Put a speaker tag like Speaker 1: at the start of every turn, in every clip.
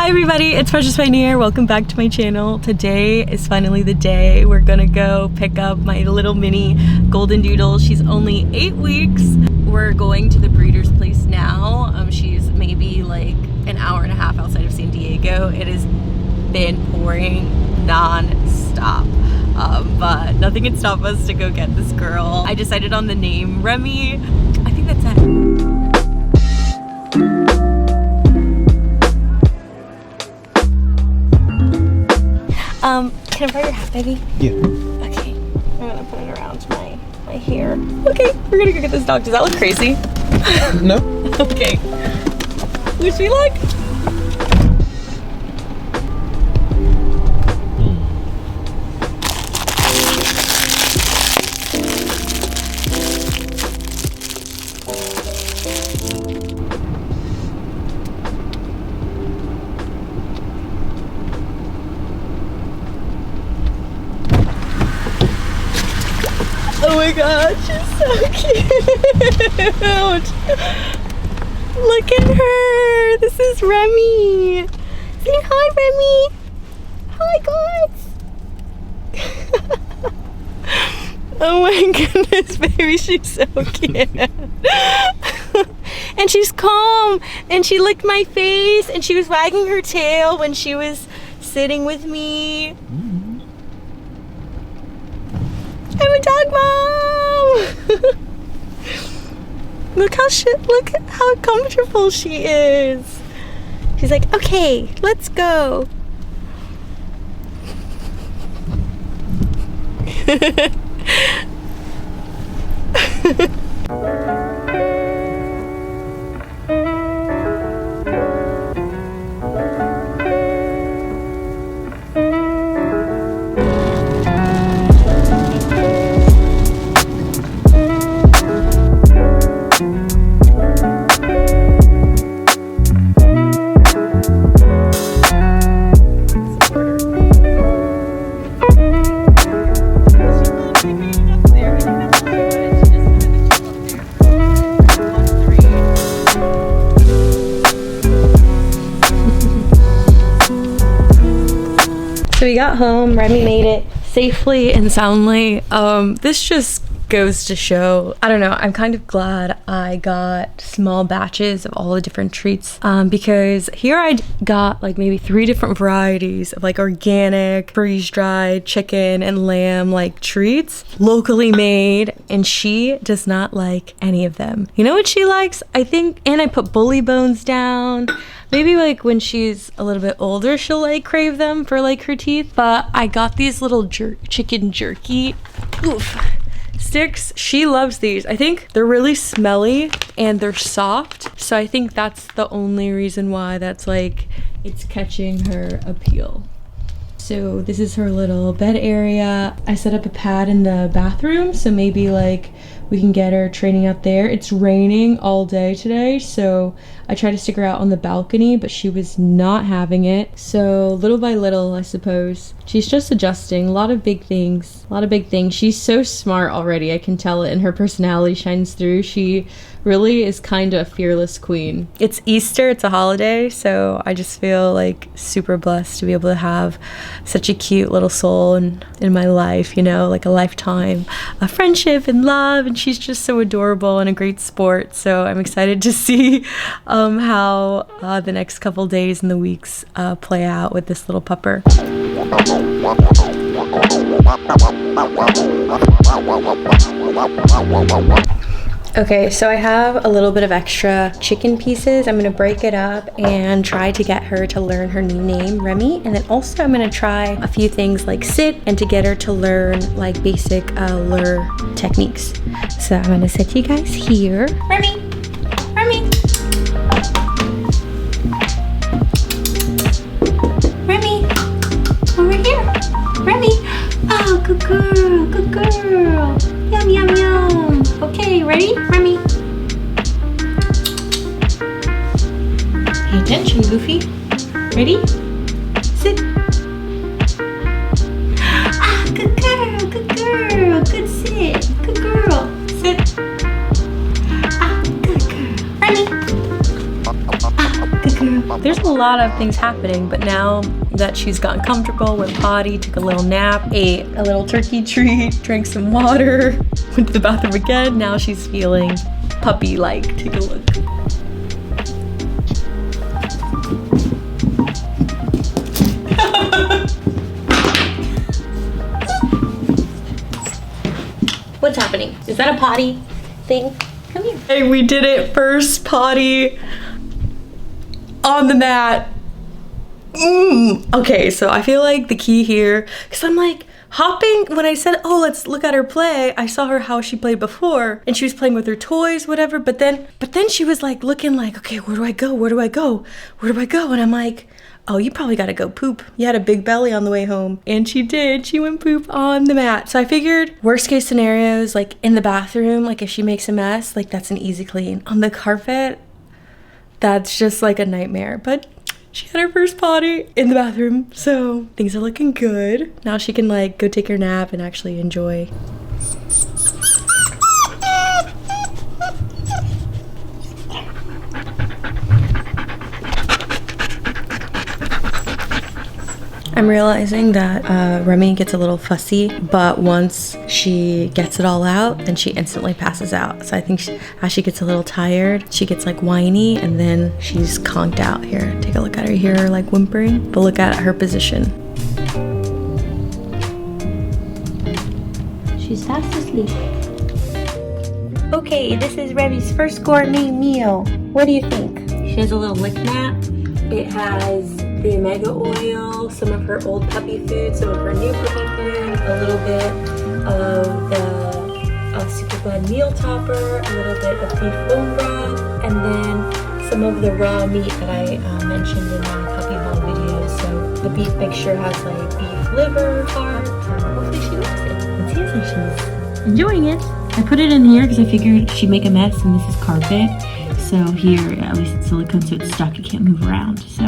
Speaker 1: everybody, it's Precious Pioneer. Welcome back to my channel. Today is finally the day we're gonna go pick up my little mini golden doodle. She's only 8 weeks. We're going to the breeder's place now. She's maybe like an hour and a half outside of San Diego. It has been pouring non-stop. But nothing can stop us to go get this girl. I decided on the name Remy. I think that's it. Can I borrow your hat, baby? Yeah. Okay. I'm gonna put it around my hair. Okay, we're gonna go get this dog. Does that look crazy?
Speaker 2: No.
Speaker 1: Okay. Wish me luck. Oh my god, she's so cute! Look at her! This is Remy! Say hi, Remy! Hi, guys! Oh my goodness, baby, she's so cute! And she's calm! And she licked my face, and she was wagging her tail when she was sitting with me. I'm a dog mom! Look how comfortable she is. She's like, okay, let's go. So we got home, Remy made it safely and soundly. This just goes to show, I don't know, I'm kind of glad I got small batches of all the different treats because here I got like maybe 3 different varieties of like organic, freeze-dried chicken and lamb like treats, locally made, and she does not like any of them. You know what she likes? I think, and I put bully bones down. Maybe like when she's a little bit older, she'll like crave them for like her teeth. But I got these little chicken jerky sticks. She loves these. I think they're really smelly and they're soft. So I think that's the only reason why that's like, it's catching her appeal. So this is her little bed area. I set up a pad in the bathroom, so maybe like we can get her training out there. It's raining all day today, so I tried to stick her out on the balcony, but she was not having it. So little by little, I suppose, she's just adjusting. A lot of big things. She's so smart already. I can tell it, and her personality shines through. She really is kind of a fearless queen. It's Easter, it's a holiday, so I just feel like super blessed to be able to have such a cute little soul in my life, you know, like a lifetime of friendship and love, and she's just so adorable and a great sport. So I'm excited to see how the next couple days and the weeks play out with this little pupper. Okay, so I have a little bit of extra chicken pieces. I'm gonna break it up and try to get her to learn her new name, Remy. And then also I'm gonna try a few things like sit and to get her to learn like basic lure techniques. So I'm gonna set you guys here. Remy, Remy. Remy, over here. Remy, oh, good girl, good girl. Yum, yum, yum. Okay, ready? Remy. Pay attention, Goofy. Ready? Sit. Ah, good girl, good girl. Good sit. Good girl. Sit. Ah, good girl. Remy. Ah, good girl. There's a lot of things happening, but now that she's gotten comfortable, went potty, took a little nap, ate a little turkey treat, drank some water, went to the bathroom again. Now she's feeling puppy-like. Take a look. What's happening? Is that a potty thing? Come here. Hey, we did it. First potty on the mat. Okay, so I feel like the key here, because I'm like hopping, when I said, oh, let's look at her play, I saw her how she played before, and she was playing with her toys, whatever, but then she was like looking like, okay, where do I go? Where do I go? Where do I go? And I'm like, oh, you probably gotta go poop. You had a big belly on the way home. And she did. She went poop on the mat. So I figured worst case scenarios, like in the bathroom, like if she makes a mess, like that's an easy clean. On the carpet, that's just like a nightmare. But she had her first potty in the bathroom, so things are looking good. Now she can like go take her nap and actually enjoy. I'm realizing that Remy gets a little fussy, but once she gets it all out, then she instantly passes out. So I think as she gets a little tired, she gets like whiny, and then she's conked out. Here, take a look at her. You hear her like whimpering, but look at her position. She's fast asleep. Okay, this is Remy's first gourmet meal. What do you think? She has a little lick mat. It has the omega oil, some of her old puppy food, some of her new puppy food, a little bit of the Superblend meal topper, a little bit of beef bone broth, and then some of the raw meat that I mentioned in my puppy haul video. So the beef mixture has like beef liver, heart. Hopefully she likes it. Let's see if she's enjoying it. I put it in here because I figured she'd make a mess, and this is carpet. So here, at least it's silicone, so it's stuck. You can't move around. So.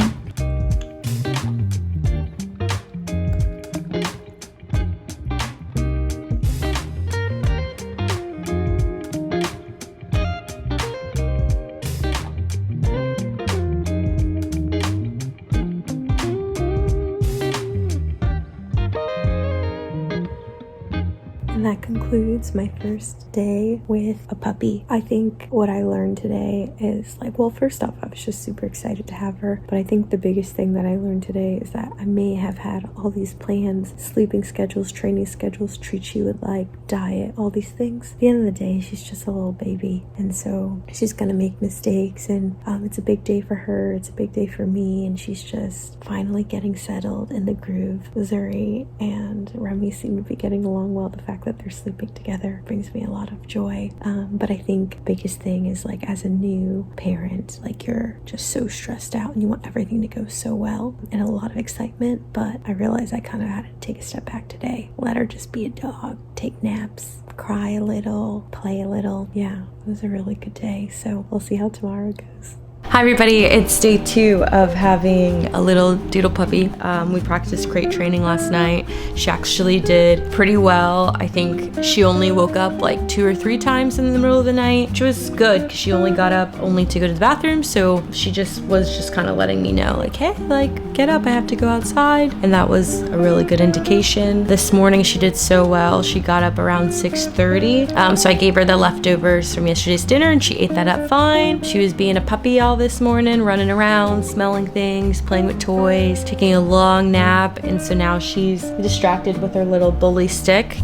Speaker 1: And that concludes my first day with a puppy. I think what I learned today is like, well, first off, I was just super excited to have her. But I think the biggest thing that I learned today is that I may have had all these plans, sleeping schedules, training schedules, treats she would like, diet, all these things. At the end of the day, she's just a little baby. And so she's gonna make mistakes, and it's a big day for her. It's a big day for me. And she's just finally getting settled in the groove. Zuri and Remy seem to be getting along well. The fact that they're sleeping together brings me a lot of joy. But I think biggest thing is like as a new parent, like you're just so stressed out and you want everything to go so well and a lot of excitement. But I realized I kind of had to take a step back today. Let her just be a dog, take naps, cry a little, play a little. Yeah, it was a really good day. So we'll see how tomorrow goes. Hi everybody, it's day 2 of having a little doodle puppy. We practiced crate training last night. She actually did pretty well. I think she only woke up like 2 or 3 times in the middle of the night, which was good because she only got up only to go to the bathroom. So she was just kind of letting me know like, hey, like get up, I have to go outside. And that was a really good indication. This morning she did so well. She got up around 6:30. So I gave her the leftovers from yesterday's dinner and she ate that up fine. She was being a puppy all this morning, running around, smelling things, playing with toys, taking a long nap, and so now she's distracted with her little bully stick.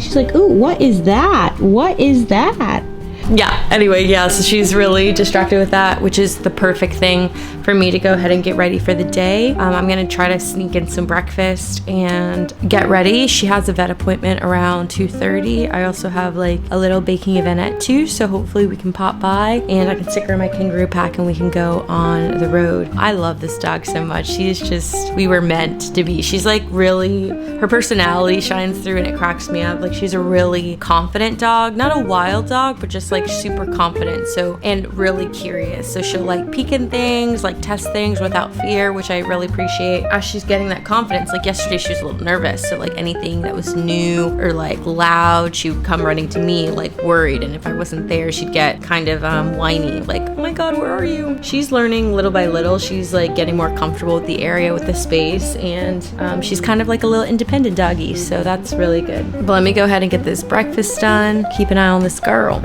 Speaker 1: She's like, ooh, what is that? What is that? Yeah, anyway, yeah, so she's really distracted with that, which is the perfect thing for me to go ahead and get ready for the day. I'm gonna try to sneak in some breakfast and get ready. She has a vet appointment around 2:30. I also have like a little baking event at 2, so hopefully we can pop by and I can stick her in my kangaroo pack and we can go on the road. I love this dog so much. She's just, we were meant to be. She's like really, her personality shines through and it cracks me up. Like she's a really confident dog, not a wild dog, but just like super confident, so, and really curious. So she'll like peek in things, like test things without fear, which I really appreciate. As she's getting that confidence, like yesterday she was a little nervous, so like anything that was new or like loud, she would come running to me like worried, and if I wasn't there, she'd get kind of whiny, like, oh my god, where are you? She's learning little by little. She's like getting more comfortable with the area, with the space, and she's kind of like a little independent doggy, so that's really good. But let me go ahead and get this breakfast done. Keep an eye on this girl.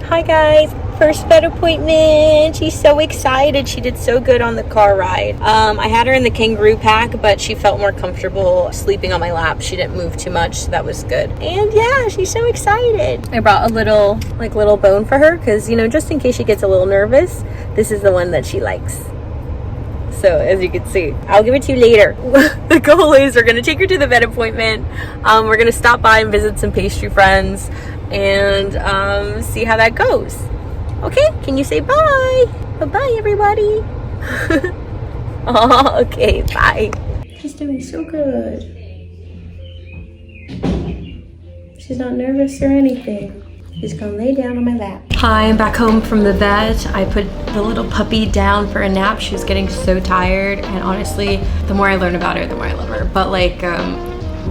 Speaker 1: Hi guys, first vet appointment. She's so excited. She did so good on the car ride. I had her in the kangaroo pack, but she felt more comfortable sleeping on my lap. She didn't move too much, so that was good. And yeah, she's so excited. I brought a little bone for her because, you know, just in case she gets a little nervous, this is the one that she likes. So as you can see, I'll give it to you later. The goal is we're gonna take her to the vet appointment. We're gonna stop by and visit some pastry friends and see how that goes. Okay, can you say bye? Bye-bye, everybody. Oh, okay, bye. She's doing so good. She's not nervous or anything. She's gonna lay down on my lap. Hi, I'm back home from the vet. I put the little puppy down for a nap. She was getting so tired, and honestly, the more I learn about her, the more I love her. But like,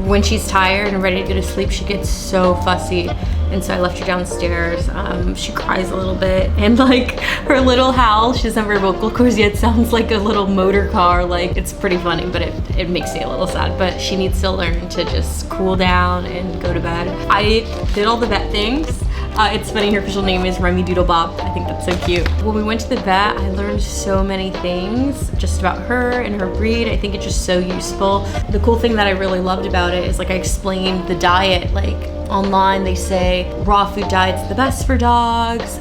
Speaker 1: when she's tired and ready to go to sleep, she gets so fussy. And so I left her downstairs. She cries a little bit, and like her little howl, she doesn't have her vocal cords yet, sounds like a little motor car. Like, it's pretty funny, but it makes me a little sad. But she needs to learn to just cool down and go to bed. I did all the vet things. It's funny, her official name is Remy Doodlebop. I think that's so cute. When we went to the vet, I learned so many things just about her and her breed. I think it's just so useful. The cool thing that I really loved about it is like I explained the diet. Like online they say raw food diet's the best for dogs,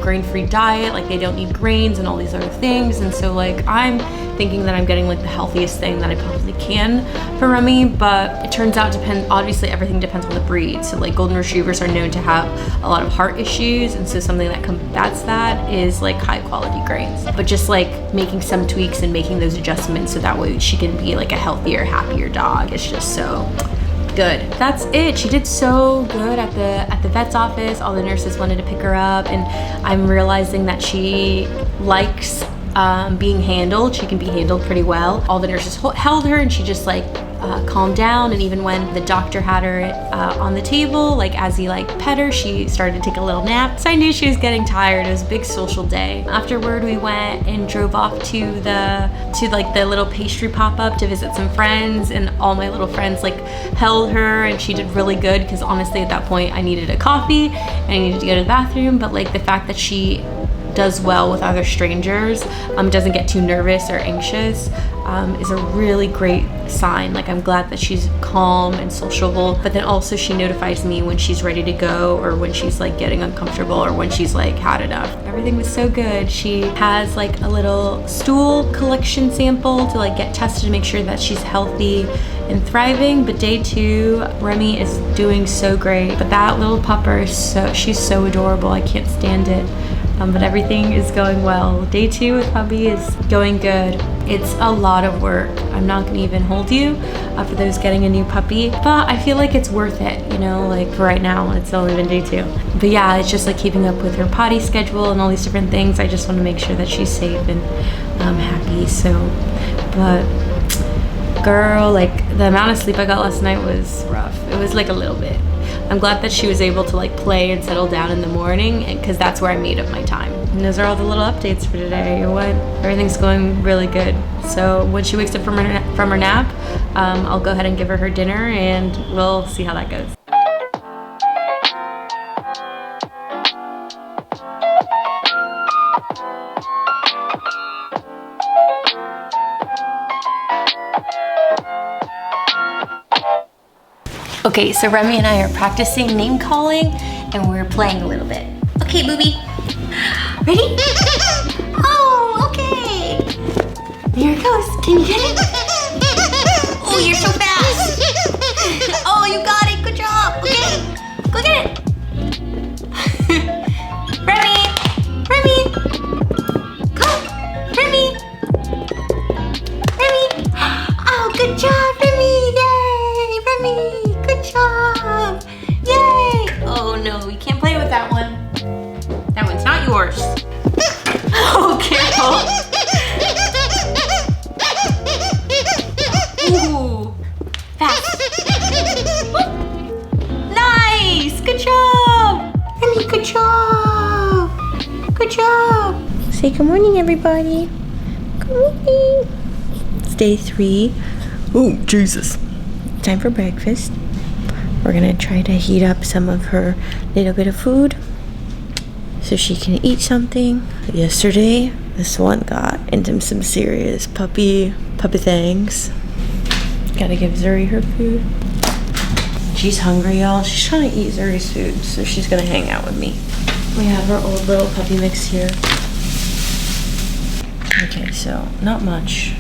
Speaker 1: grain-free diet, like they don't need grains and all these other things. And so like I'm thinking that I'm getting like the healthiest thing that I possibly can for Remy, but it turns out obviously everything depends on the breed. So like golden retrievers are known to have a lot of heart issues, and so something that combats that is like high quality grains. But just like making some tweaks and making those adjustments so that way she can be like a healthier, happier dog is just so good. That's it. She did so good at the vet's office. All the nurses wanted to pick her up, and I'm realizing that she likes being handled. She can be handled pretty well. All the nurses held her, and she just like calmed down. And even when the doctor had her on the table, like as he like pet her, she started to take a little nap. So I knew she was getting tired. It was a big social day. Afterward, we went and drove off to like the little pastry pop-up to visit some friends, and all my little friends like held her, and she did really good because honestly at that point I needed a coffee and I needed to go to the bathroom. But like the fact that she does well with other strangers, doesn't get too nervous or anxious, is a really great sign. Like I'm glad that she's calm and sociable, but then also she notifies me when she's ready to go or when she's like getting uncomfortable or when she's like had enough. Everything was so good. She has like a little stool collection sample to like get tested to make sure that she's healthy and thriving. But day 2, Remy is doing so great. But that little pupper is she's so adorable. I can't stand it. But everything is going well. Day 2 with puppy is going good. It's a lot of work. I'm not gonna even hold you for those getting a new puppy, but I feel like it's worth it, you know, like for right now when it's only been day 2. But yeah, it's just like keeping up with her potty schedule and all these different things. I just want to make sure that she's safe and happy. So, but girl, like the amount of sleep I got last night was rough. It was like a little bit. I'm glad that she was able to like play and settle down in the morning, because that's where I made up my time. And those are all the little updates for today. You know what? Everything's going really good. So when she wakes up from her nap, I'll go ahead and give her dinner, and we'll see how that goes. Okay, so Remy and I are practicing name calling, and we're playing a little bit. Okay, booby. Ready? Oh, okay. Here it goes. Can you get it? Oh, you're so fast. Oh, you got it. Good job. Okay, go get it. Remy. Come. Remy. Oh, good job, Remy. Yay, Remy. Good job. Yay! course. Oh, careful. Ooh, fast. Nice, good job. Remy, good job. Good job. Say good morning, everybody. Good morning. It's day 3. Oh, Jesus. Time for breakfast. We're gonna try to heat up some of her little bit of food so she can eat something. Yesterday, this one got into some serious puppy things. Gotta give Zuri her food. She's hungry, y'all. She's trying to eat Zuri's food, so she's gonna hang out with me. We have our old little puppy mix here. Okay, so not much.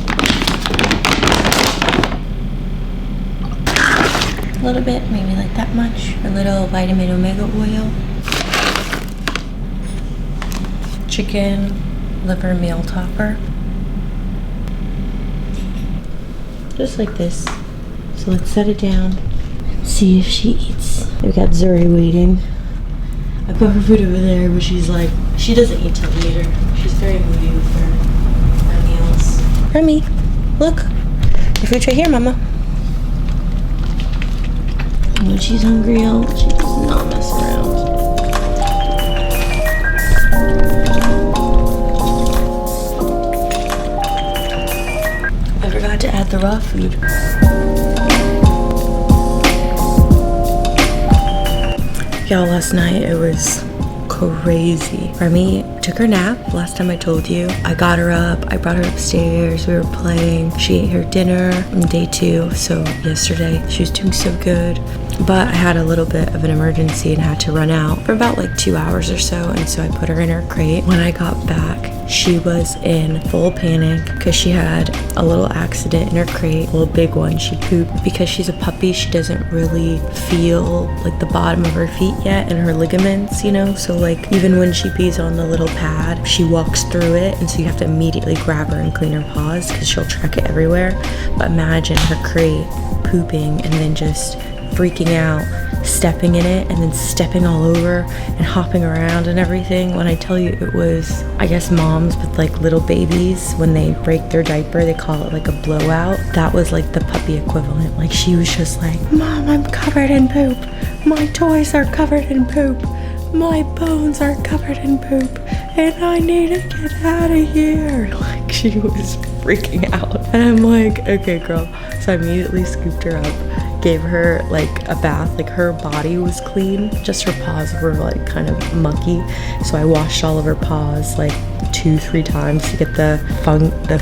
Speaker 1: A little bit, maybe like that much. A little vitamin omega oil. Chicken liver meal topper. Just like this. So let's set it down and see if she eats. We've got Zuri waiting. I put her food over there, but she's like, she doesn't eat till later. She's very moody with her meals. Remy, look. Your food's right here, Mama. When she's hungry, she does not mess around. I forgot to add the raw food. Y'all, last night it was crazy. Remy took her nap last time I told you. I got her up, I brought her upstairs, we were playing. She ate her dinner on day 2, so yesterday she was doing so good. But I had a little bit of an emergency and had to run out for about like 2 hours or so, and so I put her in her crate. When I got back, she was in full panic because she had a little accident in her crate, a little big one. She pooped. Because she's a puppy, she doesn't really feel like the bottom of her feet yet and her ligaments, you know, so like even when she pees on the little pad, she walks through it, and so you have to immediately grab her and clean her paws because she'll track it everywhere. But imagine her crate pooping and then just freaking out, stepping in it, and then stepping all over and hopping around and everything. When I tell you, it was, I guess moms with like little babies, when they break their diaper, they call it like a blowout. That was like the puppy equivalent. Like she was just like, Mom, I'm covered in poop. My toys are covered in poop. My bones are covered in poop. And I need to get out of here. Like she was freaking out. And I'm like, okay, girl. So I immediately scooped her up, gave her like a bath. Like her body was clean, just her paws were like kind of mucky, so I washed all of her paws like 2-3 times to get the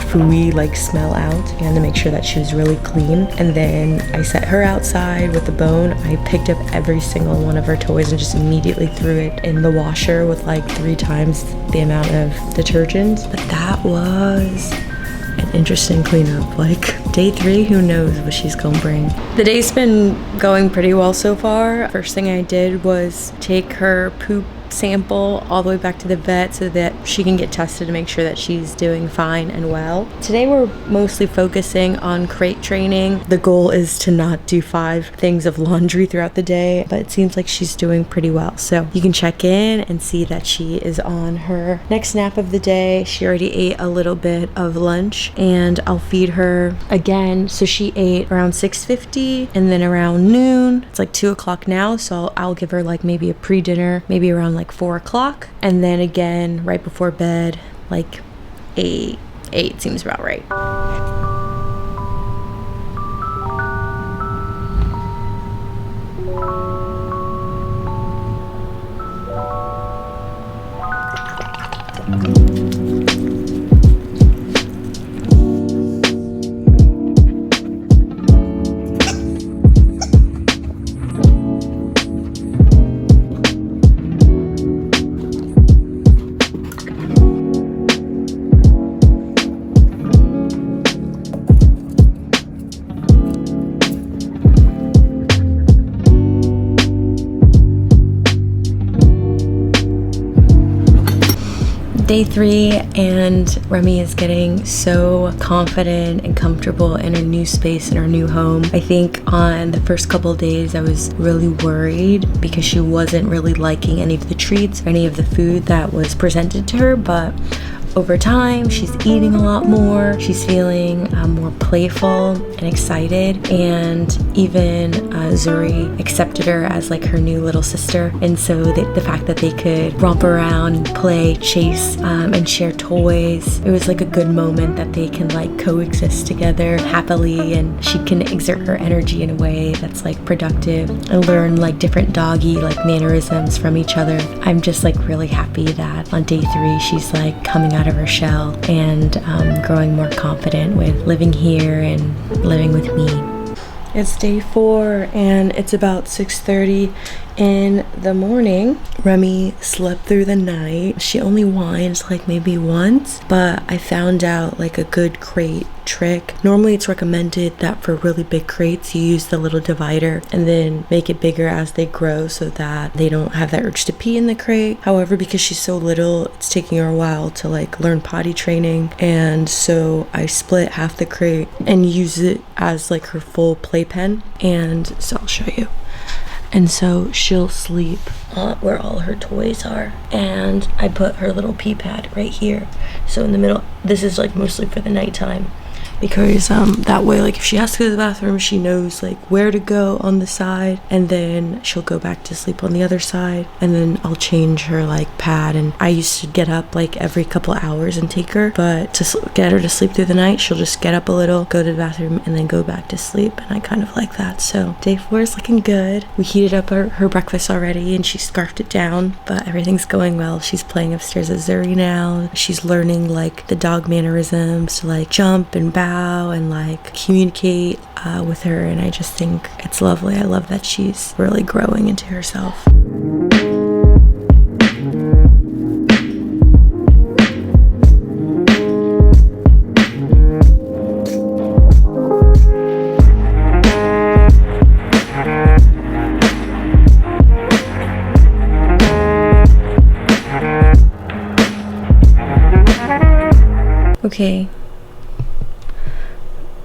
Speaker 1: fooey like smell out and to make sure that she was really clean. And then I set her outside with the bone. I picked up every single one of her toys and just immediately threw it in the washer with like 3 times the amount of detergent. But that was an interesting cleanup. Like day 3, who knows what she's gonna bring. The day's been going pretty well so far. First thing I did was take her poop sample all the way back to the vet so that she can get tested to make sure that she's doing fine and well. Today we're mostly focusing on crate training. The goal is to not do 5 things of laundry throughout the day, but it seems like she's doing pretty well. So you can check in and see that she is on her next nap of the day. She already ate a little bit of lunch, and I'll feed her again. So she ate around 6:50, and then around noon, it's like 2 o'clock now, so I'll give her like maybe a pre-dinner, maybe around like 4 o'clock, and then again right before bed, like 8 seems about right. day 3 and Remy is getting so confident and comfortable in her new space, in her new home. I think on the first couple of days I was really worried because she wasn't really liking any of the treats or any of the food that was presented to her, but over time, she's eating a lot more. She's feeling more playful and excited, and even Zuri accepted her as like her new little sister. And so the fact that they could romp around and play, chase, and share toys, it was like a good moment that they can like coexist together happily, and she can exert her energy in a way that's like productive and learn like different doggy like mannerisms from each other. I'm just like really happy that on day 3 she's like coming out of her shell and growing more confident with living here and living with me. It's day 4 and it's about 6:30 in the morning. Remy slept through the night. She only whined like maybe once, but I found out like a good crate trick. Normally it's recommended that for really big crates you use the little divider and then make it bigger as they grow so that they don't have that urge to pee in the crate. However, because she's so little, it's taking her a while to like learn potty training, and so I split half the crate and use it as like her full playpen. And so I'll show you. And so she'll sleep where all her toys are, and I put her little pee pad right here. So in the middle, this is like mostly for the nighttime, because that way like if she has to go to the bathroom, she knows like where to go on the side, and then she'll go back to sleep on the other side, and then I'll change her like pad. And I used to get up like every couple hours and take her, but to get her to sleep through the night, she'll just get up a little, go to the bathroom, and then go back to sleep, and I kind of like that. So day 4 is looking good. We heated up her breakfast already and she scarfed it down, but everything's going well. She's playing upstairs with Zuri now. She's learning like the dog mannerisms to like jump and bow and like communicate with her, and I just think it's lovely. I love that she's really growing into herself. Okay,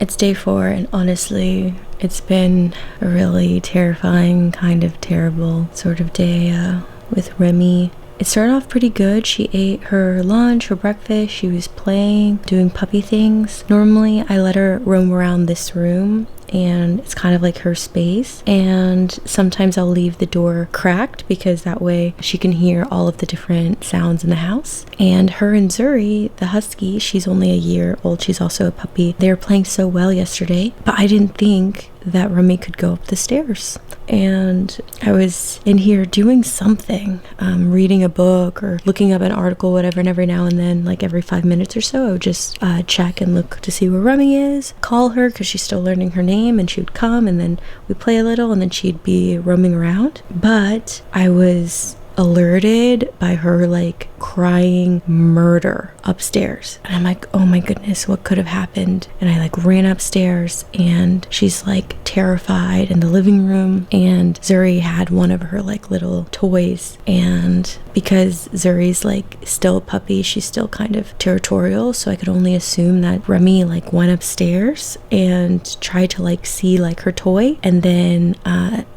Speaker 1: it's day 4, and honestly, it's been a really terrifying, kind of terrible sort of day with Remy. It started off pretty good. She ate her lunch, her breakfast, she was playing, doing puppy things. Normally, I let her roam around this room, and it's kind of like her space, and sometimes I'll leave the door cracked because that way she can hear all of the different sounds in the house. And her and Zuri, the husky, she's only a year old, she's also a puppy, they were playing so well yesterday, but I didn't think that Remy could go up the stairs. And I was in here doing something, reading a book or looking up an article, whatever, and every now and then, like every 5 minutes or so, I would just check and look to see where Remy is, call her because she's still learning her name, and she would come, and then we'd play a little, and then she'd be roaming around. But I was alerted by her like crying murder upstairs, and I'm like, oh my goodness, what could have happened? And I like ran upstairs, and she's like terrified in the living room, and Zuri had one of her like little toys, and because Zuri's like still a puppy, she's still kind of territorial, so I could only assume that Remy like went upstairs and tried to like see like her toy, and then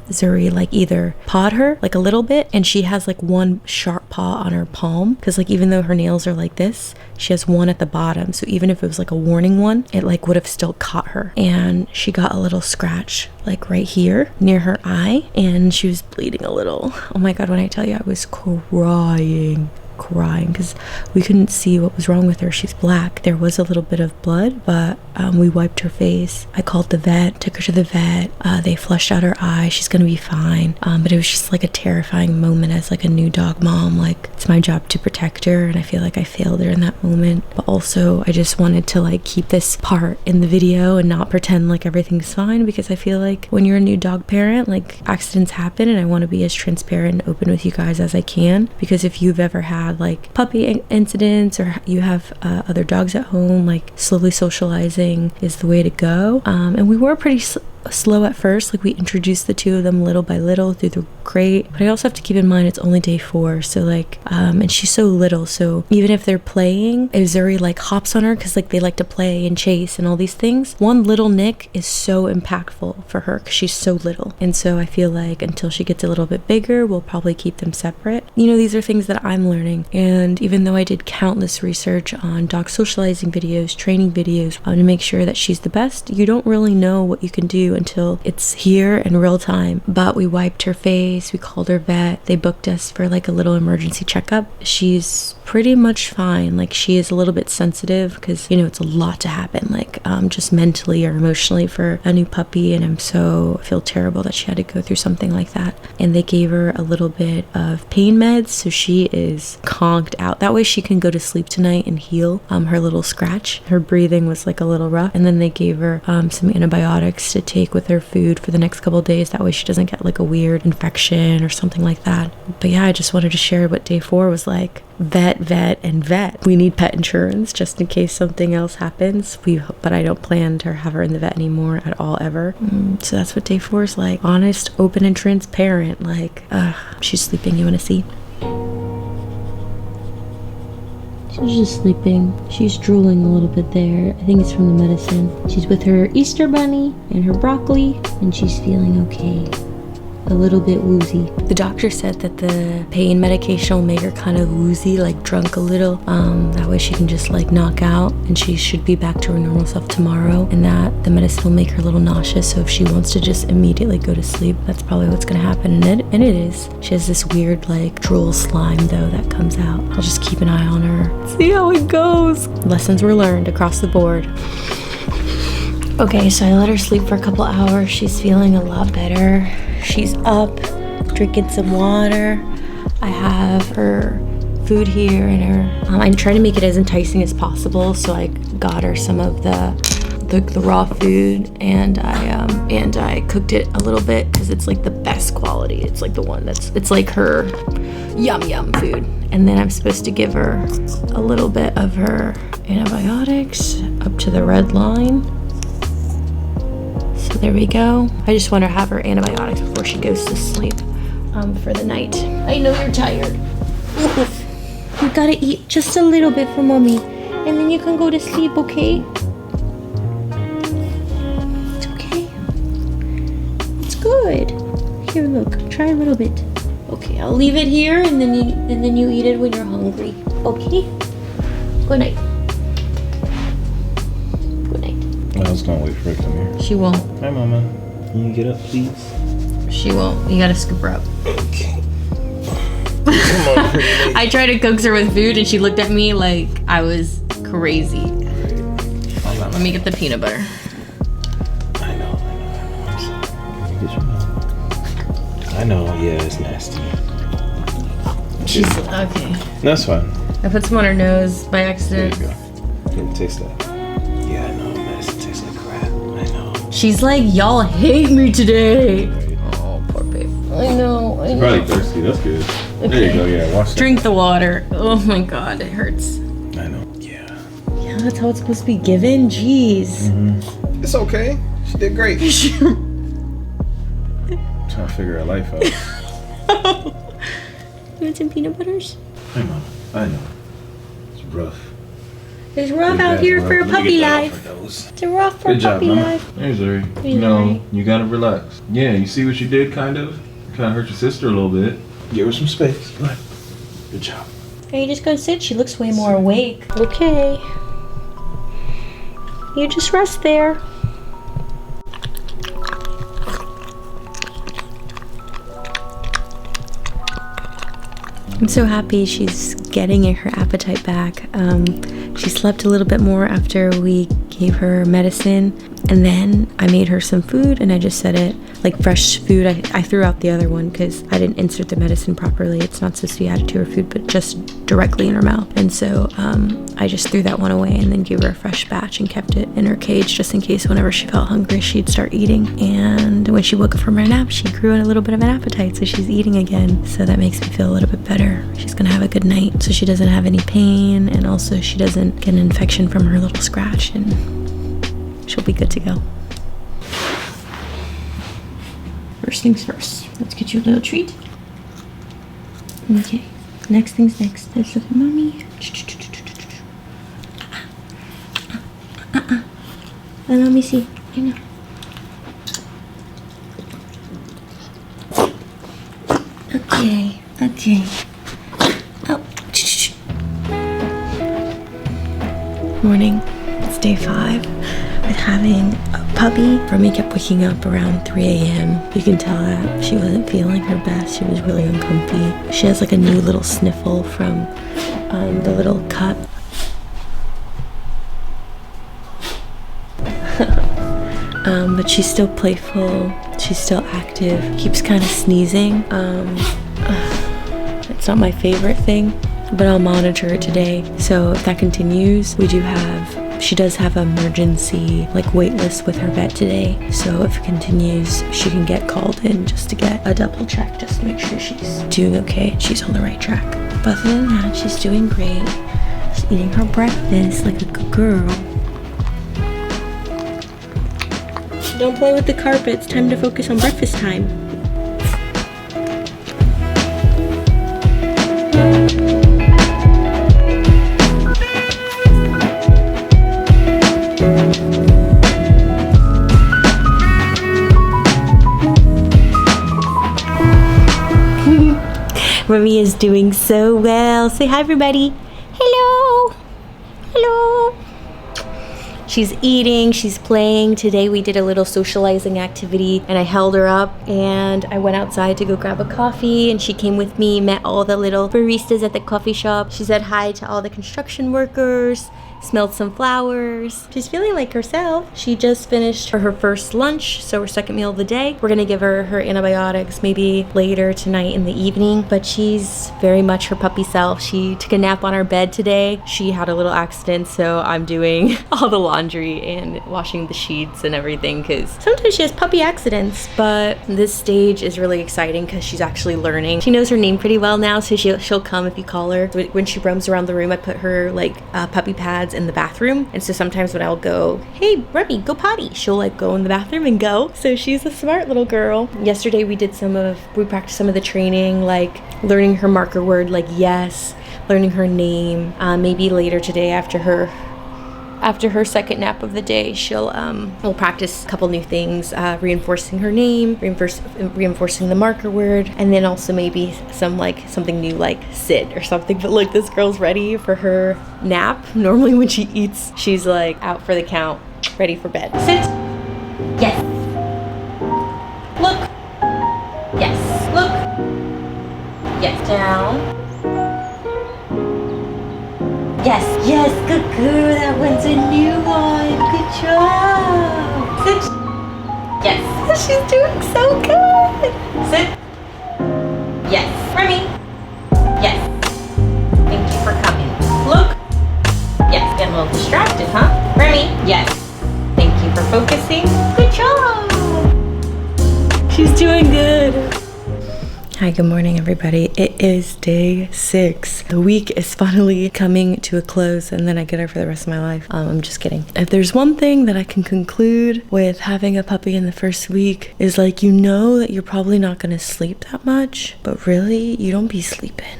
Speaker 1: Zuri like either pawed her like a little bit, and she has like one sharp paw on her palm, because like even though her nails are like this, she has one at the bottom, so even if it was like a warning one, it like would have still caught her. And she got a little scratch like right here near her eye, and she was bleeding a little. Oh my god, when I tell you, I was crying because we couldn't see what was wrong with her. She's black. There was a little bit of blood, but we wiped her face. I called the vet, took her to the vet. They flushed out her eye. She's gonna be fine. But it was just like a terrifying moment as like a new dog mom. Like, it's my job to protect her, and I feel like I failed her in that moment. But also I just wanted to like keep this part in the video and not pretend like everything's fine, because I feel like when you're a new dog parent, like accidents happen, and I want to be as transparent and open with you guys as I can, because if you've ever had like puppy incidents, or you have other dogs at home, like slowly socializing is the way to go. And we were pretty slow at first. Like we introduced the two of them little by little through the crate, but I also have to keep in mind it's only day 4, so like and she's so little, so even if they're playing, Zuri like hops on her because like they like to play and chase and all these things. One little nick is so impactful for her because she's so little, and so I feel like until she gets a little bit bigger, we'll probably keep them separate. You know, these are things that I'm learning, and even though I did countless research on dog socializing videos, training videos, to make sure that she's the best, you don't really know what you can do until it's here in real time. But we wiped her face, we called her vet, they booked us for like a little emergency checkup. She's pretty much fine. Like she is a little bit sensitive because, you know, it's a lot to happen, like just mentally or emotionally for a new puppy, and I feel terrible that she had to go through something like that. And they gave her a little bit of pain meds, so she is conked out. That way she can go to sleep tonight and heal her little scratch. Her breathing was like a little rough, and then they gave her some antibiotics to take with her food for the next couple of days. That way she doesn't get like a weird infection or something like that. But yeah, I just wanted to share what day 4 was like. Vet, and vet. We need pet insurance just in case something else happens. But I don't plan to have her in the vet anymore at all, ever. So that's what day 4 is like. Honest, open, and transparent. Like, she's sleeping. You want to see? She's just sleeping. She's drooling a little bit there. I think it's from the medicine. She's with her Easter bunny and her broccoli, and she's feeling okay. A little bit woozy. The doctor said that the pain medication will make her kind of woozy, like drunk a little. That way she can just like knock out, and she should be back to her normal self tomorrow, and that the medicine will make her a little nauseous, so if she wants to just immediately go to sleep, that's probably what's gonna happen. And it is. She has this weird like drool slime though that comes out. I'll just keep an eye on her. See how it goes. Lessons were learned across the board. Okay, so I let her sleep for a couple hours. She's feeling a lot better. She's up, drinking some water. I have her food here, and her I'm trying to make it as enticing as possible, so I got her some of the raw food, and I cooked it a little bit because it's like the best quality. It's like the one it's like her yum food. And then I'm supposed to give her a little bit of her antibiotics up to the red line. So there we go. I just want to have her antibiotics before she goes to sleep for the night. I know you're tired. You gotta eat just a little bit for mommy, and then you can go to sleep, okay? It's okay. It's good. Here, look. Try a little bit. Okay, I'll leave it here, and then you eat it when you're hungry. Okay? Good night.
Speaker 2: I was gonna wait for her to come here.
Speaker 1: She won't.
Speaker 2: Hi, Mama. Can you get up, please?
Speaker 1: She won't. You gotta scoop her up.
Speaker 2: Okay. Come on, pretty.
Speaker 1: I tried to coax her with food, and she looked at me like I was crazy. Hold on, let me get the peanut butter.
Speaker 2: I know. I'm sorry. Can you get your mouth? I know, yeah, it's nasty.
Speaker 1: She's okay.
Speaker 2: That's fine.
Speaker 1: I put some on her nose by accident.
Speaker 2: There you go. Yeah, taste that. Yeah, I know. Medicine tastes like crap. I know.
Speaker 1: She's like, y'all hate me today.
Speaker 2: Right.
Speaker 1: Oh, poor babe. I know.
Speaker 2: Probably thirsty. That's good.
Speaker 1: Okay.
Speaker 2: There you go. Yeah, watch that.
Speaker 1: Drink the water. Oh my god, it hurts.
Speaker 2: I know. Yeah.
Speaker 1: Yeah, that's how it's supposed to be given. Jeez.
Speaker 2: Mm-hmm. It's okay. She did great. Trying to figure her life out.
Speaker 1: You want some peanut butters?
Speaker 2: Hey, Mama. I know. It's rough.
Speaker 1: It's rough out here for a puppy life. It's rough for
Speaker 2: Good job,
Speaker 1: puppy
Speaker 2: Mama.
Speaker 1: life.
Speaker 2: There's Zuri.
Speaker 1: He's right.
Speaker 2: You gotta relax. Yeah, you see what you did, kind of? Kind of hurt your sister a little bit. Give her some space. Go ahead. Good job.
Speaker 1: Are you just gonna sit? She looks way more awake. Okay. You just rest there. I'm so happy she's getting her appetite back. She slept a little bit more after we gave her medicine, and then I made her some food, and I just set it like fresh food. I threw out the other one because I didn't insert the medicine properly. It's not supposed to be added to her food, but just directly in her mouth. And so I just threw that one away and then gave her a fresh batch and kept it in her cage just in case whenever she felt hungry she'd start eating. And when she woke up from her nap, she grew a little bit of an appetite, so she's eating again. So that makes me feel a little bit better. She's gonna have a good night, so she doesn't have any pain, and also she doesn't get an infection from her little scratch, and she'll be good to go. First things first. Let's get you a little treat. Okay. Next things next. Let's look at mommy. Let me see. I know. Okay. Okay. Oh. Morning. It's day 5 with having a puppy. Remy kept waking up around 3 a.m. You can tell that she wasn't feeling her best. She was really uncomfy. She has like a new little sniffle from the little cut. But she's still playful. She's still active. Keeps kind of sneezing. It's not my favorite thing, but I'll monitor it today. So if that continues, she does have an emergency wait list with her vet today. So if it continues, she can get called in just to get a double check, just to make sure she's doing okay and she's on the right track. But other than that, she's doing great. She's eating her breakfast like a good girl. Don't play with the carpet. It's time to focus on breakfast time. Remy is doing so well. Say hi, everybody. Hello. Hello. She's eating, she's playing. Today we did a little socializing activity and I held her up and I went outside to go grab a coffee and she came with me, met all the little baristas at the coffee shop. She said hi to all the construction workers, smelled some flowers. She's feeling like herself. She just finished her first lunch, so her second meal of the day. We're gonna give her her antibiotics maybe later tonight in the evening, but she's very much her puppy self. She took a nap on our bed today. She had a little accident, so I'm doing all the laundry and washing the sheets and everything because sometimes she has puppy accidents, but this stage is really exciting because she's actually learning. She knows her name pretty well now, so she'll come if you call her. When she roams around the room, I put her puppy pads in the bathroom, and so sometimes when I'll go, hey Remy, go potty, she'll go in the bathroom and go. So she's a smart little girl. Yesterday we practiced some of the training, learning her marker word yes, learning her name. Maybe later today after her second nap of the day, we'll practice a couple new things, reinforcing her name, reinforcing the marker word, and then also maybe something new like sit or something. But look, this girl's ready for her nap. Normally when she eats, she's out for the count, ready for bed. Sit. Yes. Look. Yes. Look. Yes. Down. Yes, yes, good girl. That one's a new one. Good job. Sit. Yes, she's doing so good. Sit. Yes. Remy. Yes. Thank you for coming. Look. Yes, getting a little distracted, huh? Remy. Yes. Thank you for focusing. Good job. She's doing good. Hi, good morning everybody. It is day 6. The week is finally coming to a close and then I get her for the rest of my life. I'm just kidding. If there's one thing that I can conclude with having a puppy in the first week is that you're probably not gonna sleep that much, but really you don't be sleeping.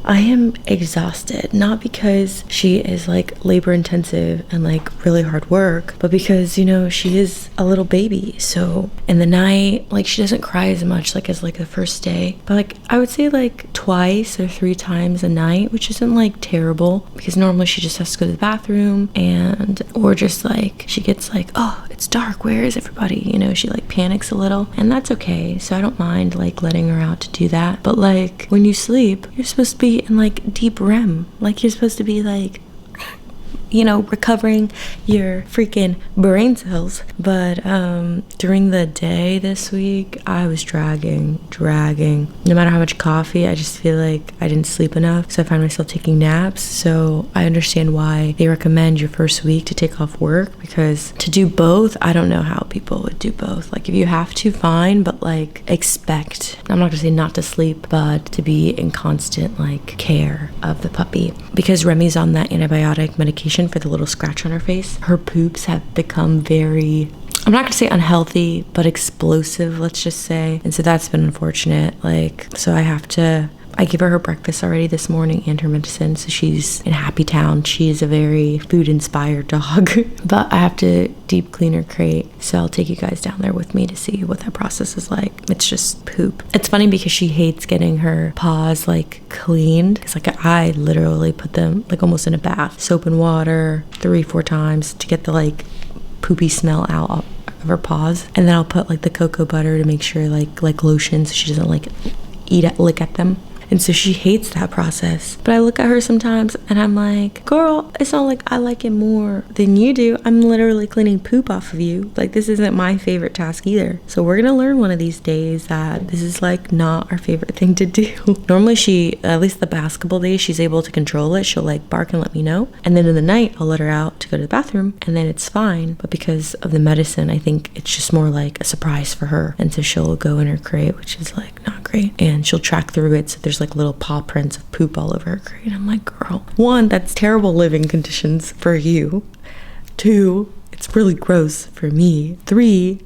Speaker 1: I am exhausted, not because she is labor intensive and really hard work, but because she is a little baby. So in the night, she doesn't cry as much as the first day, but I would say twice or 3 times a night, which isn't terrible because normally she just has to go to the bathroom or just she gets oh, it's dark, where is everybody? She panics a little, and that's okay. So I don't mind letting her out to do that. But when you sleep, you're supposed to be in deep REM. You're supposed to be recovering your freaking brain cells. But during the day this week, I was dragging. No matter how much coffee, I just feel like I didn't sleep enough. So I find myself taking naps. So I understand why they recommend your first week to take off work, because to do both, I don't know how people would do both. If you have to, fine, but expect, I'm not gonna say not to sleep, but to be in constant care of the puppy. Because Remy's on that antibiotic medication for the little scratch on her face, her poops have become very I'm not gonna say unhealthy, but explosive, let's just say. And so that's been unfortunate. So I give her breakfast already this morning and her medicine, so she's in Happy Town. She is a very food-inspired dog. But I have to deep clean her crate, so I'll take you guys down there with me to see what that process is like. It's just poop. It's funny because she hates getting her paws cleaned. It's I literally put them almost in a bath, soap and water 3-4 times to get the poopy smell out of her paws, and then I'll put the cocoa butter to make sure like lotion, so she doesn't lick at them. And so she hates that process. But I look at her sometimes and I'm like, girl, it's not like I like it more than you do. I'm literally cleaning poop off of you. This isn't my favorite task either. So we're gonna learn one of these days that this is not our favorite thing to do. Normally she, at least the basketball days, she's able to control it. She'll bark and let me know. And then in the night, I'll let her out to go to the bathroom and then it's fine. But because of the medicine, I think it's just more a surprise for her. And so she'll go in her crate, which is not great. And she'll track through it. So there's little paw prints of poop all over her crate. I'm like, girl, 1, that's terrible living conditions for you. 2, it's really gross for me. 3,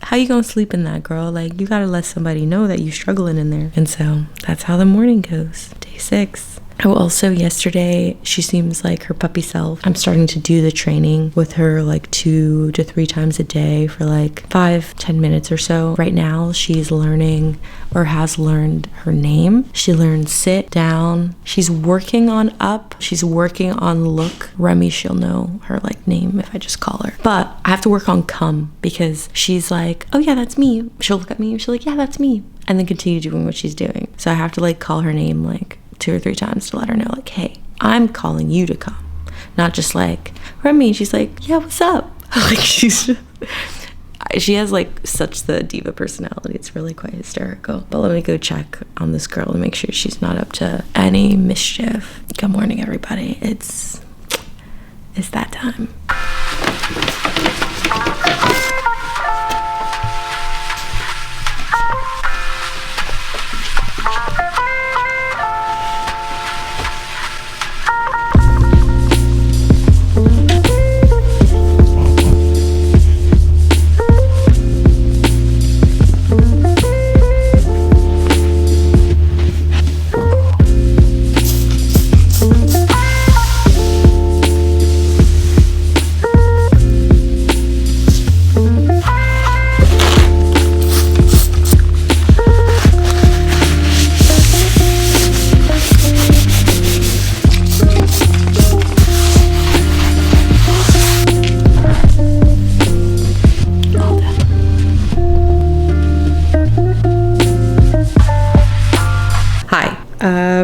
Speaker 1: how you gonna sleep in that, girl? You gotta let somebody know that you're struggling in there. And so that's how the morning goes. Day 6. Oh, also yesterday, she seems like her puppy self. I'm starting to do the training with her 2 to 3 times a day for 5-10 minutes or so. Right now, she's learning or has learned her name. She learned sit, down. She's working on up. She's working on look. Remy, she'll know her name if I just call her. But I have to work on come because she's oh yeah, that's me. She'll look at me and she'll yeah, that's me. And then continue doing what she's doing. So I have to call her name 2 or 3 times to let her know hey, I'm calling you to come. Not just Remy. She's yeah, what's up? She has such the diva personality. It's really quite hysterical. But let me go check on this girl and make sure she's not up to any mischief. Good morning, everybody. It's that time.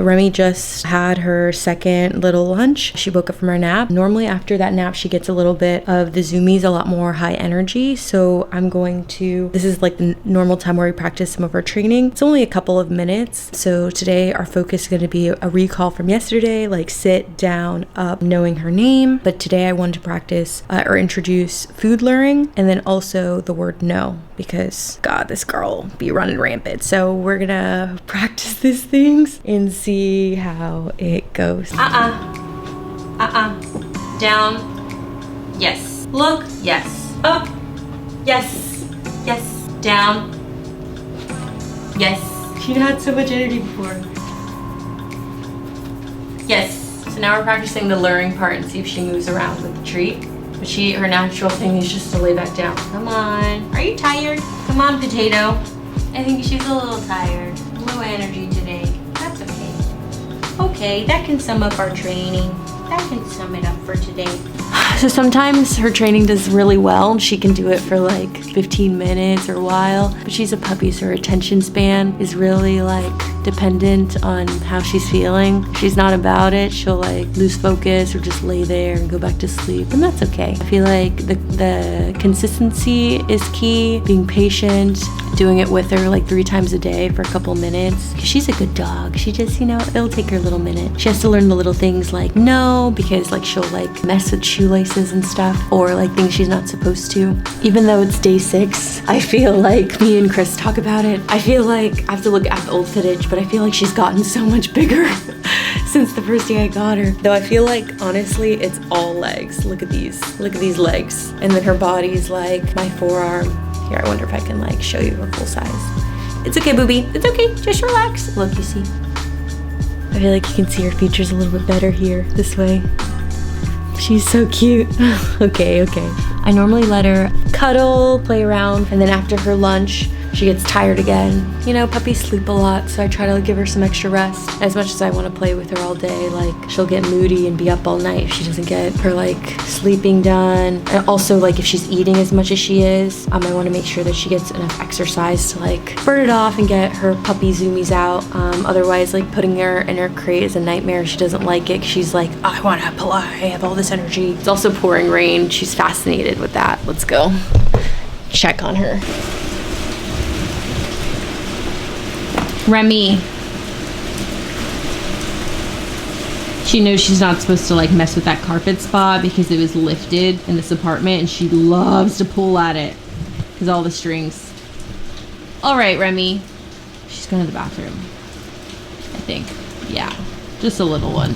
Speaker 1: Remy just had her second little lunch. She woke up from her nap. Normally after that nap, she gets a little bit of the zoomies, a lot more high energy. So this is the normal time where we practice some of our training. It's only a couple of minutes. So today our focus is going to be a recall from yesterday, sit, down, up, knowing her name. But today I wanted to practice or introduce food luring and then also the word no, because God, this girl be running rampant. So we're gonna practice these things and see how it goes.
Speaker 3: Down. Yes. Look. Yes. Up. Yes. Yes. Down. Yes.
Speaker 1: She had so much energy before.
Speaker 3: Yes. So now we're practicing the luring part and see if she moves around with the treat. But her natural thing is just to lay back down. Come on. Are you tired? Come on, potato. I think she's a little tired. Low energy today. That's okay. Okay, that can sum up our training. That can sum it up for today.
Speaker 1: So sometimes her training does really well. She can do it for 15 minutes or a while. But she's a puppy, so her attention span is really dependent on how she's feeling. If she's not about it, she'll lose focus or just lay there and go back to sleep. And that's okay. I feel the consistency is key. Being patient, doing it with her 3 times a day for a couple minutes. Because she's a good dog. She just, it'll take her a little minute. She has to learn the little things no, because she'll mess with shoelaces and stuff, or things she's not supposed to. Even though it's day 6, I feel me and Chris talk about it. I feel I have to look at the old footage, but I feel she's gotten so much bigger since the first day I got her. Though I feel like, honestly, it's all legs. Look at these. Look at these legs. And then her body's like my forearm. Here, I wonder if I can like show you her full size. It's okay, booby. It's okay. Just relax. Look, you see. I feel like you can see her features a little bit better here, this way. She's so cute. Okay. I normally let her cuddle, play around, and then after her lunch, she gets tired again. You know, puppies sleep a lot, so I try to give her some extra rest. As much as I want to play with her all day, like, she'll get moody and be up all night if she doesn't get her, like, sleeping done. And also, like, if she's eating as much as she is, I want to make sure that she gets enough exercise to, like, burn it off and get her puppy zoomies out. Otherwise, like, putting her in her crate is a nightmare. She doesn't like it. She's like, I want to play. I have all this energy. It's also pouring rain. She's fascinated with that. Let's go check on her. Remy. She knows she's not supposed to like mess with that carpet spot because it was lifted in this apartment, and she loves to pull at it because all the strings. All right, Remy. She's going to the bathroom, I think. Yeah, just a little one.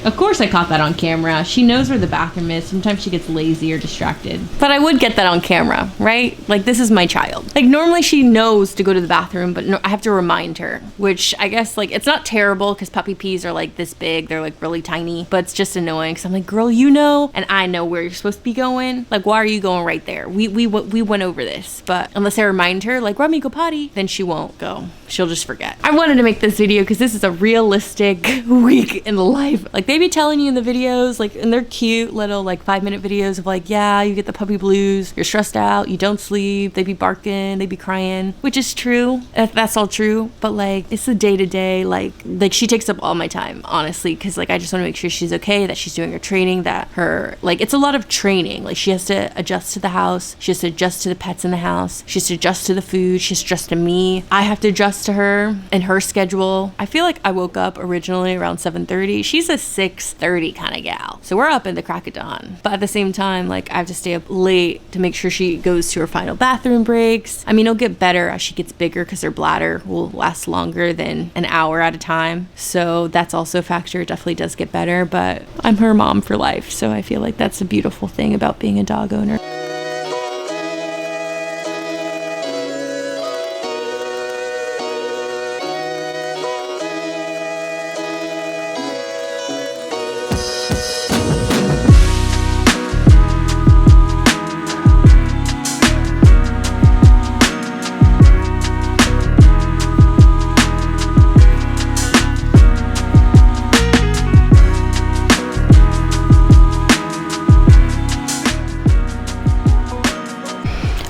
Speaker 1: Of course I caught that on camera. She knows where the bathroom is. Sometimes she gets lazy or distracted. But I would get that on camera, right? Like, this is my child. Like, normally she knows to go to the bathroom, but no, I have to remind her, which I guess, like, it's not terrible because puppy pees are, like, this big. They're, like, really tiny. But it's just annoying because I'm like, girl, you know, and I know where you're supposed to be going. Like, why are you going right there? We went over this. But unless I remind her, like, Remy, go potty, then she won't go. She'll just forget. I wanted to make this video because this is a realistic week in the life. Like, they be telling you in the videos, like, and they're cute little like 5-minute videos of like, yeah, you get the puppy blues, you're stressed out, you don't sleep, they be barking, they be crying, which is true. That's all true. But like, it's the day-to-day, like she takes up all my time, honestly, because like I just want to make sure she's okay, that she's doing her training, that her, like, it's a lot of training. Like, she has to adjust to the house, she has to adjust to the pets in the house, she has to adjust to the food, she has to adjust to me, I have to adjust to her and her schedule. I feel like I woke up originally around 7:30. She's a 6:30 kind of gal, so we're up in the crack of dawn. But at the same time, like, I have to stay up late to make sure she goes to her final bathroom breaks. I mean, it'll get better as she gets bigger because her bladder will last longer than an hour at a time, so that's also a factor. It definitely does get better, but I'm her mom for life, so I feel like that's a beautiful thing about being a dog owner.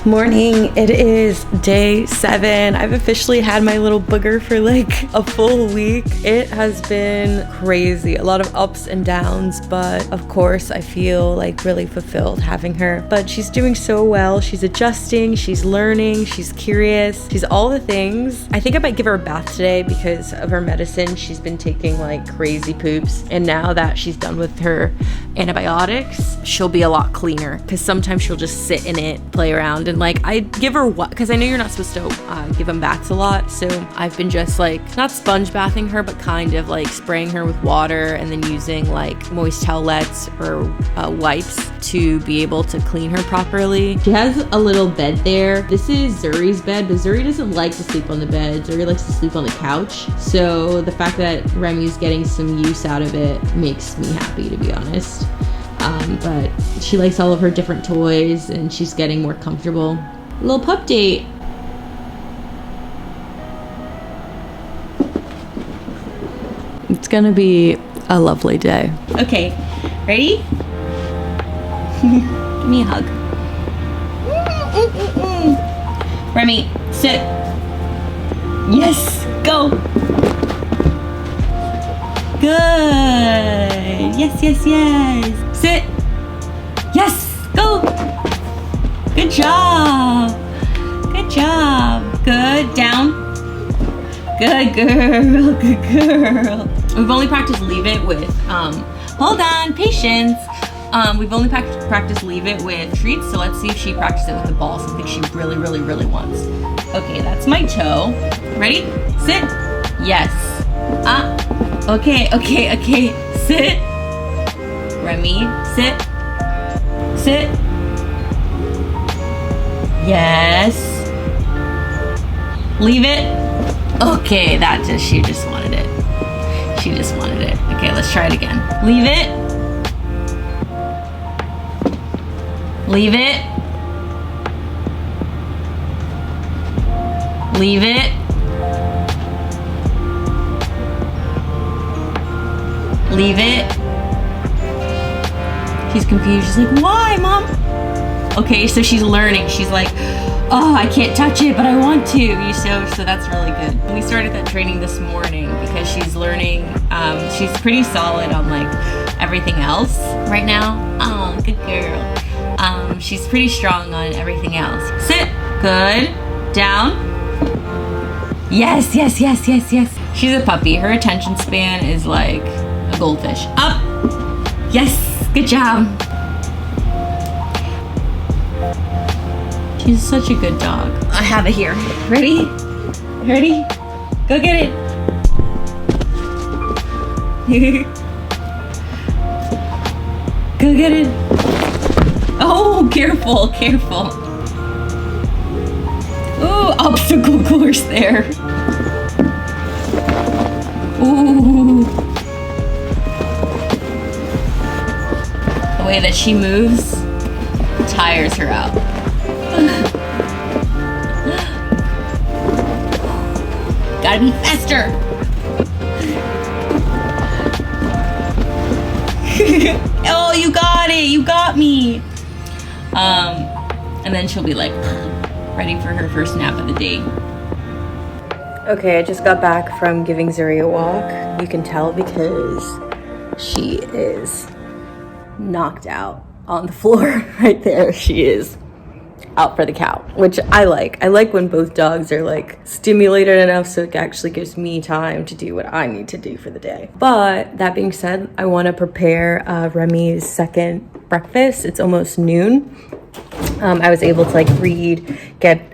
Speaker 1: Morning, it is day 7. I've officially had my little booger for like a full week. It has been crazy, a lot of ups and downs, but of course I feel like really fulfilled having her. But she's doing so well. She's adjusting, she's learning, she's curious, she's all the things. I think I might give her a bath today because of her medicine. She's been taking like crazy poops, and now that she's done with her antibiotics, she'll be a lot cleaner, because sometimes she'll just sit in it, play around, and like I give her what, because I know you're not supposed to give them baths a lot, so I've been just like not sponge bathing her, but kind of like spraying her with water and then using like moist towelettes or wipes to be able to clean her properly. She has a little bed there. This is Zuri's bed, but Zuri doesn't like to sleep on the bed. Zuri likes to sleep on the couch, so the fact that Remy's getting some use out of it makes me happy, to be honest. But she likes all of her different toys and she's getting more comfortable. Little pup date. It's gonna be a lovely day. Okay, ready? Give me a hug. Remy, sit. Yes, go. Good. Yes, yes, yes. Sit. Yes, go. Good job. Good job. Good, down. Good girl, good girl. We've only practiced leave it with, hold on, patience. We've only practiced leave it with treats, so let's see if she practices it with the ball, something she really, really, really wants. Okay, that's my toe. Ready? Sit. Yes.
Speaker 3: Okay, okay, okay. Sit. Remy, sit. Sit. Yes. Leave it. Okay, she just wanted it. She just wanted it. Okay, let's try it again. Leave it. Leave it. Leave it. Leave it. She's confused. She's like, why, Mom? Okay, so she's learning. She's like, oh, I can't touch it, but I want to. So that's really good. We started that training this morning because she's learning. She's pretty solid on like everything else right now. Oh, good girl. She's pretty strong on everything else. Sit. Good. Down. Yes, yes, yes, yes, yes. She's a puppy. Her attention span is like a goldfish. Up. Yes. Good job. She's such a good dog. I have it here. Ready? Ready? Go get it. Go get it. Oh, careful, careful. Ooh, obstacle course there. Ooh. The way that she moves tires her out. Gotta be faster. Oh, you got it. You got me. And then she'll be like ready for her first nap of the day.
Speaker 1: Okay, I just got back from giving Zuri a walk. You can tell because she is knocked out on the floor right there. She is out for the count, which I like. I like when both dogs are like stimulated enough so it actually gives me time to do what I need to do for the day. But that being said, I want to prepare Remy's second breakfast. It's almost noon. I was able to like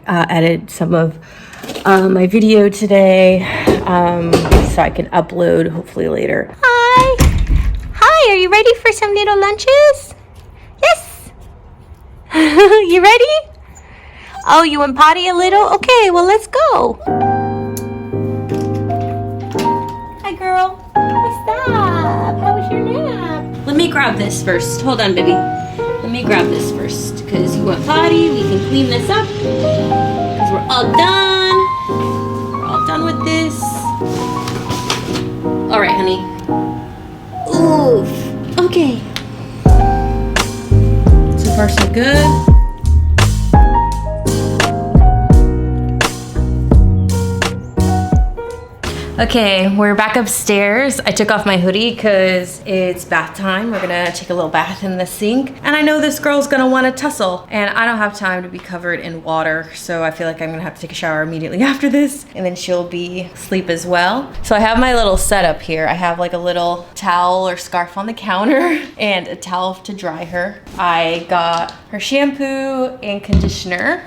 Speaker 1: edit some of my video today so I can upload hopefully later. Hi, are you ready for some little lunches? Yes. You ready? Oh, you want potty a little? Okay, well, let's go. Hi, girl. What's up? How was your nap? Let me grab this first. Hold on, baby. Let me grab this first because you want potty. We can clean this up because we're all done. We're all done with this. All right, honey. Oof. Okay. So far, so good. Okay, we're back upstairs. I took off my hoodie because it's bath time. We're gonna take a little bath in the sink. And I know this girl's gonna wanna tussle. And I don't have time to be covered in water. So I feel like I'm gonna have to take a shower immediately after this. And then she'll be asleep as well. So I have my little setup here. I have like a little towel or scarf on the counter and a towel to dry her. I got her shampoo and conditioner,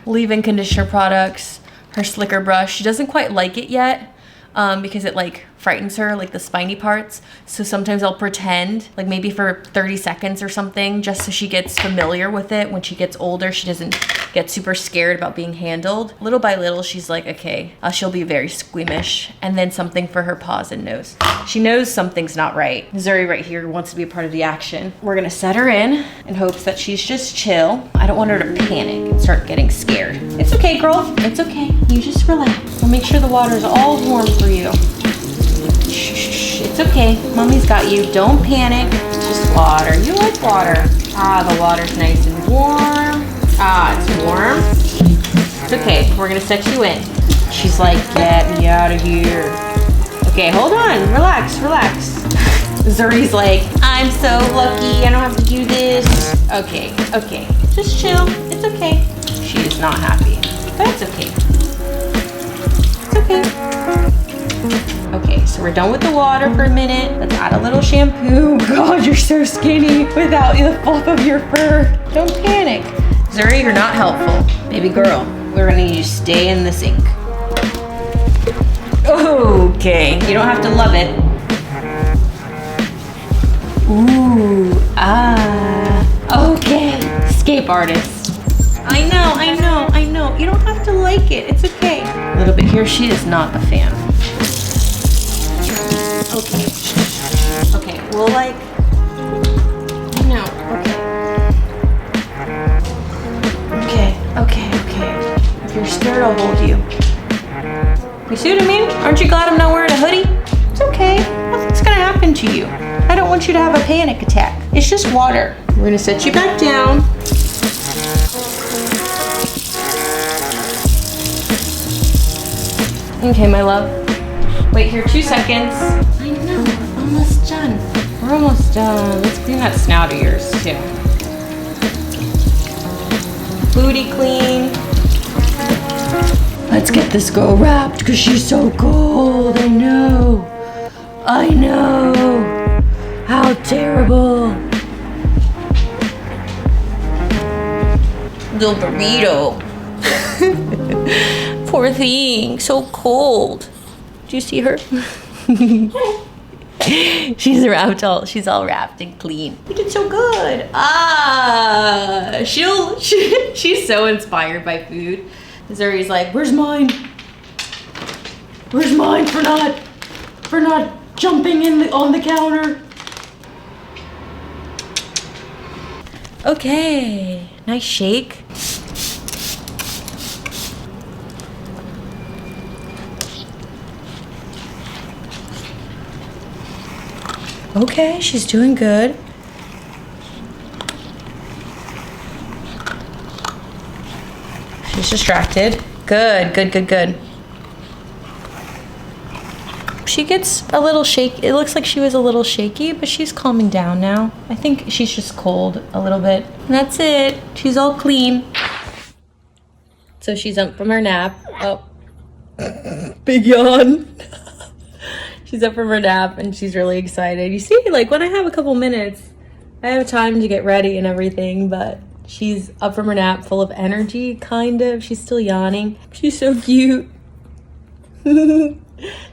Speaker 1: leave-in conditioner products, her slicker brush. She doesn't quite like it yet. Because it like frightens her, like the spiny parts. So sometimes I'll pretend, like maybe for 30 seconds or something, just so she gets familiar with it. When she gets older, she doesn't get super scared about being handled. Little by little, she's like, okay, she'll be very squeamish. And then something for her paws and nose. She knows something's not right. Zuri right here wants to be a part of the action. We're gonna set her in hopes that she's just chill. I don't want her to panic and start getting scared. It's okay, girl. It's okay. You just relax. We'll make sure the water's all warm for you. Shh, it's okay. Mommy's got you. Don't panic. It's just water. You like water. The water's nice and warm. It's warm. It's okay. We're gonna set you in. She's like, get me out of here. Okay, hold on. Relax, relax. Zuri's like, I'm so lucky. I don't have to do this. Okay, okay. Just chill. It's okay. She is not happy, but it's okay. It's okay. Okay, so we're done with the water for a minute. Let's add a little shampoo. God, you're so skinny without the fluff of your fur. Don't panic. Zuri, you're not helpful. Baby girl, we're gonna need you to stay in the sink. Okay, you don't have to love it.
Speaker 3: Ooh, okay. Escape artist. I know. You don't have to like it. It's okay. A little bit here. She is not a fan. Okay, we'll like... No, okay. If you're scared, I'll hold you. You see what I mean? Aren't you glad I'm not wearing a hoodie? It's okay. Nothing's gonna happen to you. I don't want you to have a panic attack. It's just water. We're gonna set you back down. Okay, my love. Wait here 2 seconds. I know, we're almost done. We're almost done. Let's clean that snout of yours too. Booty clean. Let's get this girl wrapped because she's so cold. I know. How terrible. Little burrito. Poor thing, so cold. Do you see her? She's all wrapped and clean. You did so good. She's so inspired by food. Zuri's like, where's mine? Where's mine for not jumping on the counter? Okay, nice shake. Okay, she's doing good. She's distracted. Good. She gets a little shaky. It looks like she was a little shaky, but she's calming down now. I think she's just cold a little bit. And that's it. She's all clean. So she's up from her nap. Oh. Big yawn. She's up from her nap and she's really excited. You see, like when I have a couple minutes, I have time to get ready and everything, but she's up from her nap full of energy, kind of. She's still yawning. She's so cute.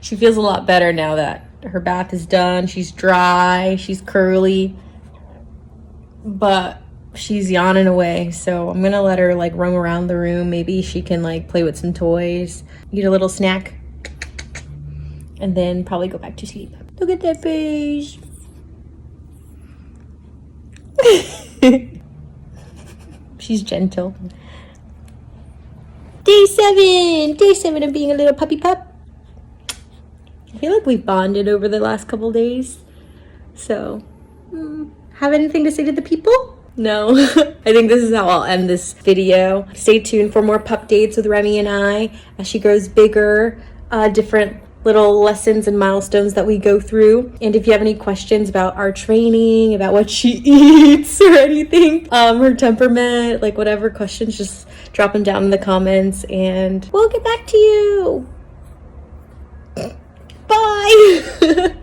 Speaker 3: She feels a lot better now that her bath is done. She's dry, she's curly, but she's yawning away. So I'm gonna let her like roam around the room. Maybe she can like play with some toys, eat a little snack, and then probably go back to sleep. Look at that face. She's gentle. Day 7 of being a little puppy pup. I feel like we've bonded over the last couple days. So, have anything to say to the people? No. I think this is how I'll end this video. Stay tuned for more pup dates with Remy and I as she grows bigger, different little lessons and milestones that we go through. And if you have any questions about our training, about what she eats or anything, her temperament, like whatever questions, just drop them down in the comments and we'll get back to you. Bye.